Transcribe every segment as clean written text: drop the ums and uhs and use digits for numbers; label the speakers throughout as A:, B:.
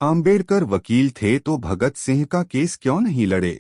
A: आम्बेडकर वकील थे तो भगत सिंह का केस क्यों नहीं लड़े?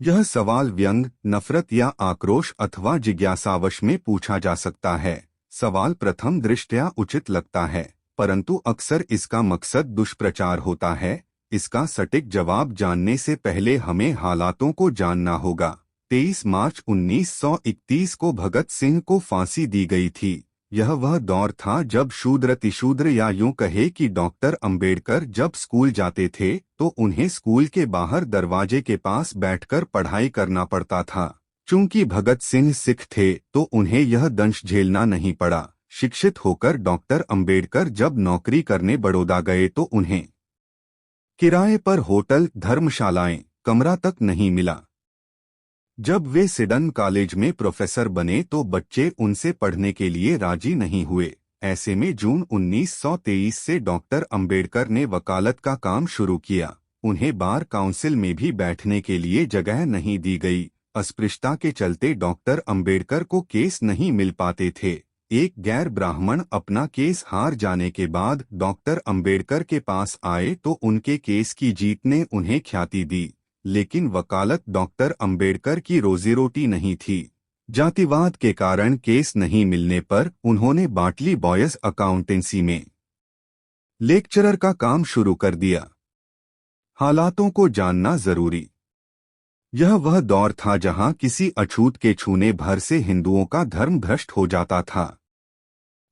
A: यह सवाल व्यंग, नफरत या आक्रोश अथवा जिज्ञासावश में पूछा जा सकता है। सवाल प्रथम दृष्टया उचित लगता है, परंतु अक्सर इसका मकसद दुष्प्रचार होता है। इसका सटीक जवाब जानने से पहले हमें हालातों को जानना होगा। 23 मार्च 1931 को भगत सिंह को फांसी दी गई थी। यह वह दौर था जब शूद्र या यूं कहे कि डॉक्टर अंबेडकर जब स्कूल जाते थे तो उन्हें स्कूल के बाहर दरवाजे के पास बैठकर पढ़ाई करना पड़ता था। चूंकि भगत सिंह सिख थे तो उन्हें यह दंश झेलना नहीं पड़ा। शिक्षित होकर डॉक्टर अंबेडकर जब नौकरी करने बड़ौदा गए तो उन्हें किराए पर होटल, धर्मशालाएं, कमरा तक नहीं मिला। जब वे सिडन कॉलेज में प्रोफेसर बने तो बच्चे उनसे पढ़ने के लिए राजी नहीं हुए। ऐसे में जून 1923 से डॉक्टर अंबेडकर ने वकालत का काम शुरू किया। उन्हें बार काउंसिल में भी बैठने के लिए जगह नहीं दी गई। अस्पृश्यता के चलते डॉक्टर अंबेडकर को केस नहीं मिल पाते थे। एक गैर ब्राह्मण अपना केस हार जाने के बाद डॉक्टर अंबेडकर के पास आए तो उनके केस की जीत ने उन्हें ख्याति दी। लेकिन वकालत डॉक्टर अंबेडकर की रोजी रोटी नहीं थी। जातिवाद के कारण केस नहीं मिलने पर उन्होंने बाटली बॉयज अकाउंटेंसी में लेक्चरर का काम शुरू कर दिया। हालातों को जानना जरूरी। यह वह दौर था जहां किसी अछूत के छूने भर से हिंदुओं का धर्म भ्रष्ट हो जाता था।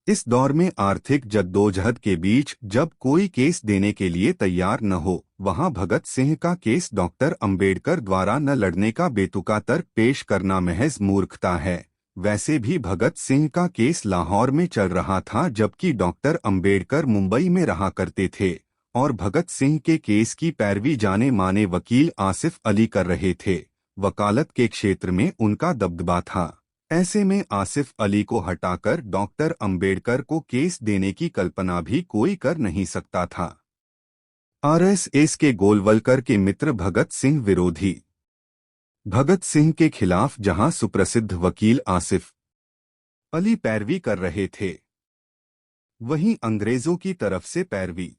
A: इस दौर में आर्थिक जद्दोजहद के बीच जब कोई केस देने के लिए तैयार न हो, वहां भगत सिंह का केस डॉक्टर अंबेडकर द्वारा न लड़ने का बेतुका तर्क पेश करना महज मूर्खता है। वैसे भी भगत सिंह का केस लाहौर में चल रहा था जबकि डॉक्टर अंबेडकर मुंबई में रहा करते थे और भगत सिंह के केस की पैरवी जाने माने वकील आसिफ अली कर रहे थे। वकालत के क्षेत्र में उनका दबदबा था। ऐसे में आसिफ अली को हटाकर डॉक्टर अंबेडकर को केस देने की कल्पना भी कोई कर नहीं सकता था। आरएसएस के गोलवलकर के मित्र भगत सिंह विरोधी। भगत सिंह के खिलाफ जहां सुप्रसिद्ध वकील आसिफ अली पैरवी कर रहे थे, वहीं अंग्रेजों की तरफ से पैरवी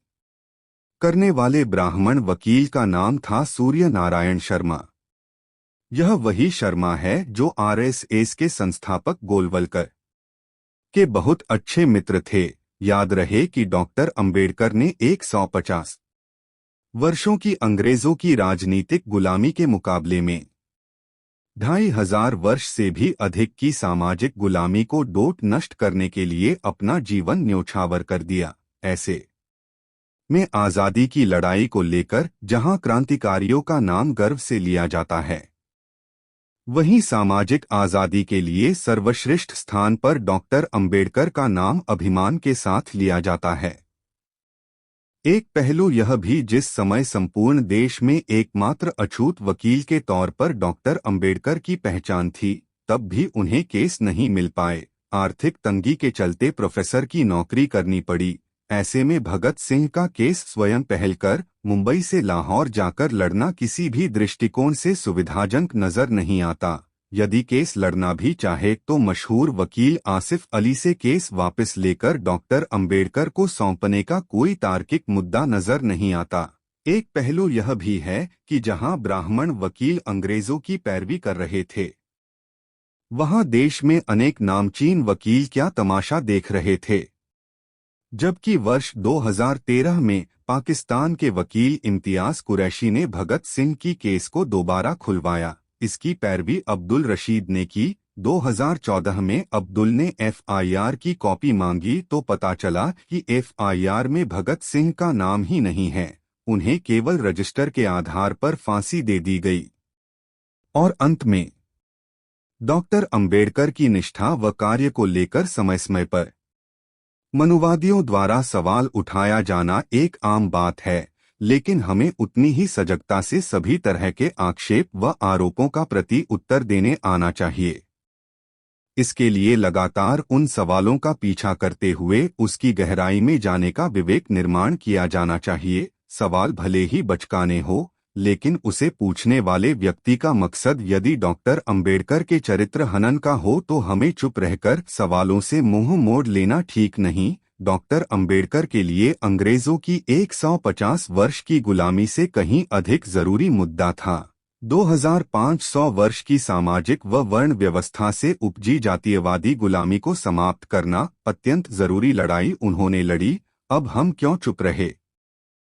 A: करने वाले ब्राह्मण वकील का नाम था सूर्य नारायण शर्मा। यह वही शर्मा है जो आरएसएस के संस्थापक गोलवलकर के बहुत अच्छे मित्र थे। याद रहे कि डॉक्टर अंबेडकर ने 150 वर्षों की अंग्रेजों की राजनीतिक गुलामी के मुकाबले में 2500 वर्ष से भी अधिक की सामाजिक गुलामी को डोट नष्ट करने के लिए अपना जीवन न्योछावर कर दिया। ऐसे में आज़ादी की लड़ाई को लेकर जहां क्रांतिकारियों का नाम गर्व से लिया जाता है, वहीं सामाजिक आज़ादी के लिए सर्वश्रेष्ठ स्थान पर डॉक्टर अंबेडकर का नाम अभिमान के साथ लिया जाता है। एक पहलू यह भी, जिस समय संपूर्ण देश में एकमात्र अछूत वकील के तौर पर डॉक्टर अंबेडकर की पहचान थी, तब भी उन्हें केस नहीं मिल पाए। आर्थिक तंगी के चलते प्रोफेसर की नौकरी करनी पड़ी। ऐसे में भगत सिंह का केस स्वयं पहल कर मुंबई से लाहौर जाकर लड़ना किसी भी दृष्टिकोण से सुविधाजनक नजर नहीं आता। यदि केस लड़ना भी चाहे तो मशहूर वकील आसिफ अली से केस वापस लेकर डॉक्टर अंबेडकर को सौंपने का कोई तार्किक मुद्दा नजर नहीं आता। एक पहलू यह भी है कि जहां ब्राह्मण वकील अंग्रेजों की पैरवी कर रहे थे, वहां देश में अनेक नामचीन वकील क्या तमाशा देख रहे थे। जबकि वर्ष 2013 में पाकिस्तान के वकील इम्तियाज कुरैशी ने भगत सिंह की केस को दोबारा खुलवाया। इसकी पैरवी अब्दुल रशीद ने की। 2014 में अब्दुल ने एफआईआर की कॉपी मांगी तो पता चला कि एफआईआर में भगत सिंह का नाम ही नहीं है। उन्हें केवल रजिस्टर के आधार पर फांसी दे दी गई। और अंत में डॉक्टर अंबेडकर की निष्ठा व कार्य को लेकर समय समय पर मनुवादियों द्वारा सवाल उठाया जाना एक आम बात है, लेकिन हमें उतनी ही सजगता से सभी तरह के आक्षेप व आरोपों का प्रति उत्तर देने आना चाहिए। इसके लिए लगातार उन सवालों का पीछा करते हुए उसकी गहराई में जाने का विवेक निर्माण किया जाना चाहिए। सवाल भले ही बचकाने हो, लेकिन उसे पूछने वाले व्यक्ति का मकसद यदि डॉक्टर अंबेडकर के चरित्र हनन का हो तो हमें चुप रहकर सवालों से मुंह मोड़ लेना ठीक नहीं, डॉक्टर अंबेडकर के लिए अंग्रेजों की 150 वर्ष की गुलामी से कहीं अधिक जरूरी मुद्दा था। 2500 वर्ष की सामाजिक व वर्ण व्यवस्था से उपजी जातीयवादी गुलामी को समाप्त करना अत्यंत जरूरी लड़ाई उन्होंने लड़ी। अब हम क्यों चुप रहे?